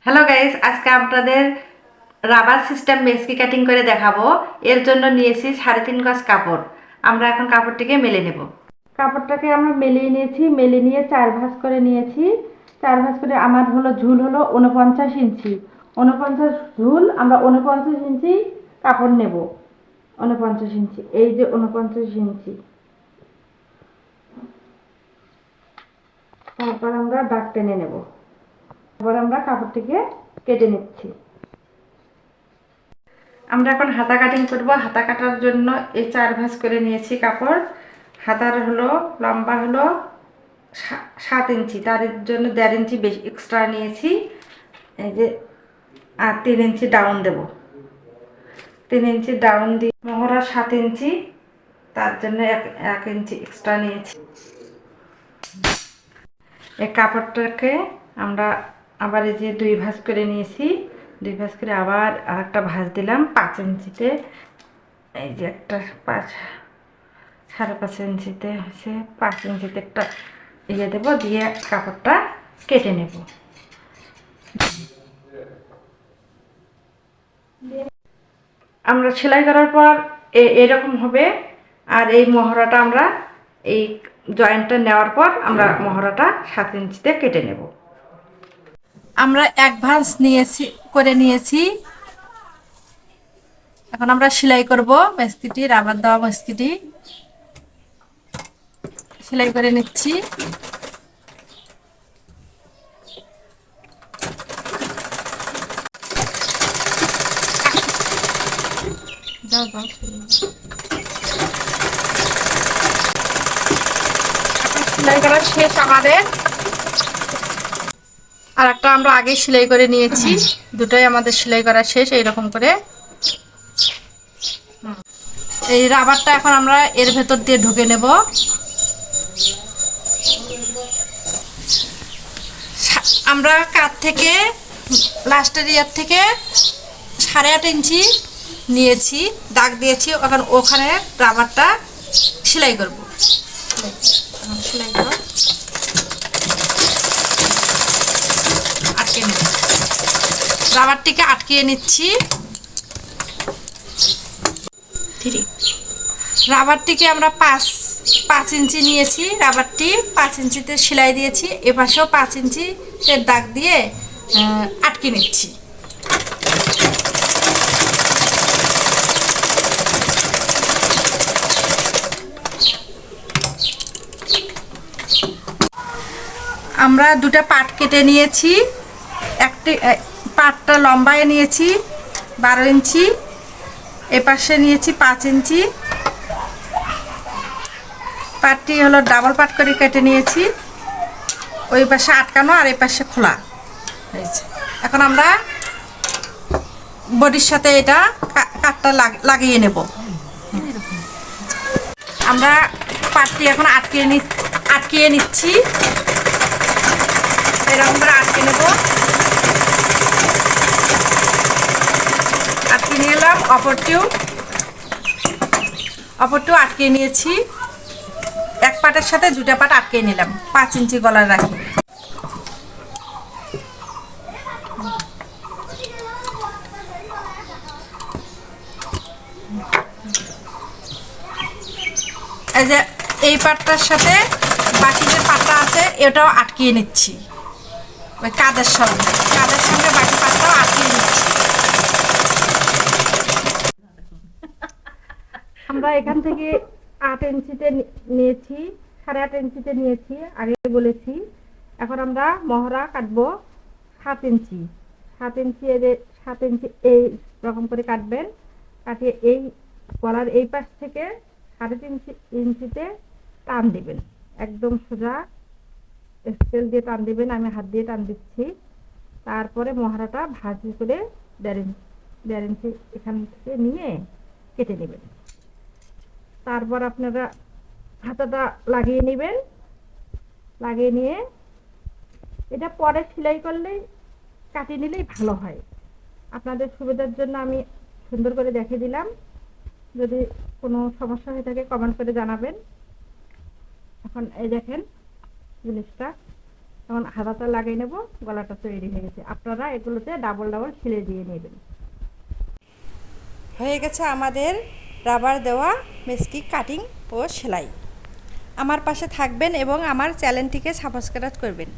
Hello guys, আজকে আপনাদের rubber system মেসকি cutting করে দেখাবো। এর জন্য নিয়েছি 3.5 গজ কাপড়। আমরা এখন কাপড়টিকে মেলে নেব। কাপড়টাকে আমরা মেলিয়ে নিয়েছি, মেলে নিয়ে 4 ভাঁজ করে নিয়েছি। 4 ভাঁজ করে আমার ঝুল হলো 49 ইঞ্চি। 49 ঝুল, আমরা 49 ইঞ্চি কাপড় নেব। 49 ইঞ্চি, এই যে 49 ইঞ্চি। তারপর আমরা দাগ টেনে নেব। এবার আমরা কাপড়টিকে কেটে নিচ্ছি। আমরা এখন হাতা কাটিং করব। হাতা কাটার জন্য এই 4 ভাঁজ করে নিয়েছি কাপড়। হাতার লম্বা 7 ইঞ্চি, তার জন্য 1.5 ইঞ্চি বেশি এক্সট্রা নিয়েছি। এই যে আর 3 ইঞ্চি ডাউন দেব। 3 ইঞ্চি ডাউন দিয়ে মহড়া 7 ইঞ্চি, তার জন্য 1 ইঞ্চি এক্সট্রা নিয়েছি। এই কাপড়টাকে আমরা আবার এই যে 2 ভাঁজ করে নিয়েছি। 2 ভাঁজ করে আবার আরেকটা ভাঁজ দিলাম 5 ইঞ্চিতে। এই যে একটা 5.5 ইঞ্চিতে হচ্ছে, 5 ইঞ্চিতে একটা দেবো, দিয়ে কাপড়টা কেটে নেব। আমরা সেলাই করার পর এরকম হবে। আর এই মহড়াটা আমরা এই জয়েন্টটা নেওয়ার পর আমরা মহড়াটা 7 ইঞ্চিতে কেটে নেব। আমরা 1 ভাঁজ নিয়েছি। এখন আমরা সেলাই করব। মেসকিটি রাবার দেওয়া মেসকিটি সেলাই করে নিচ্ছি। সেলাই করা শেষ আমাদের। আর একটা আমরা আগে সেলাই করে নিয়েছি। দুটোই আমাদের সেলাই করা শেষ। এইরকম করে এই রাবারটা এখন আমরা এর ভেতর দিয়ে ঢুকে নেব। আমরা কাঁধ থেকে লাস্টের ইয়ার থেকে 8.5 ইঞ্চি নিয়েছি, দাগ দিয়েছি। এখন ওখানে রাবারটা সেলাই করব। সেলাই করব, আটকে নেব। রাবারটিকে আটকিয়ে নিচ্ছি। রাবারটিকে আমরা 5 ইঞ্চি নিয়েছি। রাবারটি 5 ইঞ্চিতে সেলাই দিয়েছি। এপাশেও 5 ইঞ্চিতে দাগ দিয়ে আটকে নিচ্ছি। আমরা দুটো পাট কেটে নিয়েছি। একটি পাটটা লম্বায় নিয়েছি 12 ইঞ্চি, এপাশে নিয়েছি 5 ইঞ্চি। পাটটি ডাবল পাট করে কেটে নিয়েছি। ওই পাশে আটকানো আর এই পাশে খোলা হয়েছে। এখন আমরা বডির সাথে এটা কাটটা লাগিয়ে নেব। আমরা পাটটি এখন আটকিয়ে নিচ্ছি। এরকম করে আটকে নেব। আটকে নিয়ে এলাম। অপরটিও আটকে নিয়েছি। এক পাটের সাথে 2টা পাট আটকে নিলাম। 5 ইঞ্চি গলায় রাখি। এই যে এই পাটটার সাথে বাকি যে পাটটা আছে এটাও আটকিয়ে নিচ্ছি। ওই কাঁধের সঙ্গে বাকি পাটটাও আটকিয়ে নিচ্ছি। আমরা এখান থেকে 8 ইঞ্চিতে নিয়েছি, 8.5 ইঞ্চিতে নিয়েছি আগে বলেছি। এখন আমরা মহড়া কাটবো 7 ইঞ্চি। 7 ইঞ্চি এই রকম করে কাটবেন। কাটিয়ে এই গলার এই পাশ থেকে 3.5 ইঞ্চিতে টান দিবেন। একদম সোজা স্কেল দিয়ে টান দিবেন। আমি হাত দিয়ে টান দিচ্ছি। তারপরে মহড়াটা ভাঁজ করে 1.5 ইঞ্চি এখান থেকে নিয়ে কেটে নেবেন। তারপর আপনারা হাতাটা লাগিয়ে নেবেন। লাগিয়ে নিয়ে এটা পরে সেলাই করলেই কাটিয়ে নিলেই ভালো হয়। আপনাদের সুবিধার জন্য আমি সুন্দর করে দেখিয়ে দিলাম। যদি কোনো সমস্যা হয়ে থাকে কমেন্ট করে জানাবেন। এখন এই দেখেন জিনিসটা এখন হাতাটা লাগিয়ে নেব। গলাটা তৈরি হয়ে গেছে। আপনারা এগুলোতে ডাবল ডাবল সেলাই দিয়ে নেবেন। হয়ে গেছে আমাদের রাবার দেওয়া মেসকি কাটিং ও সেলাই। আমার পাশে থাকবেন এবং আমার চ্যানেলটিকে সাবস্ক্রাইব করবেন।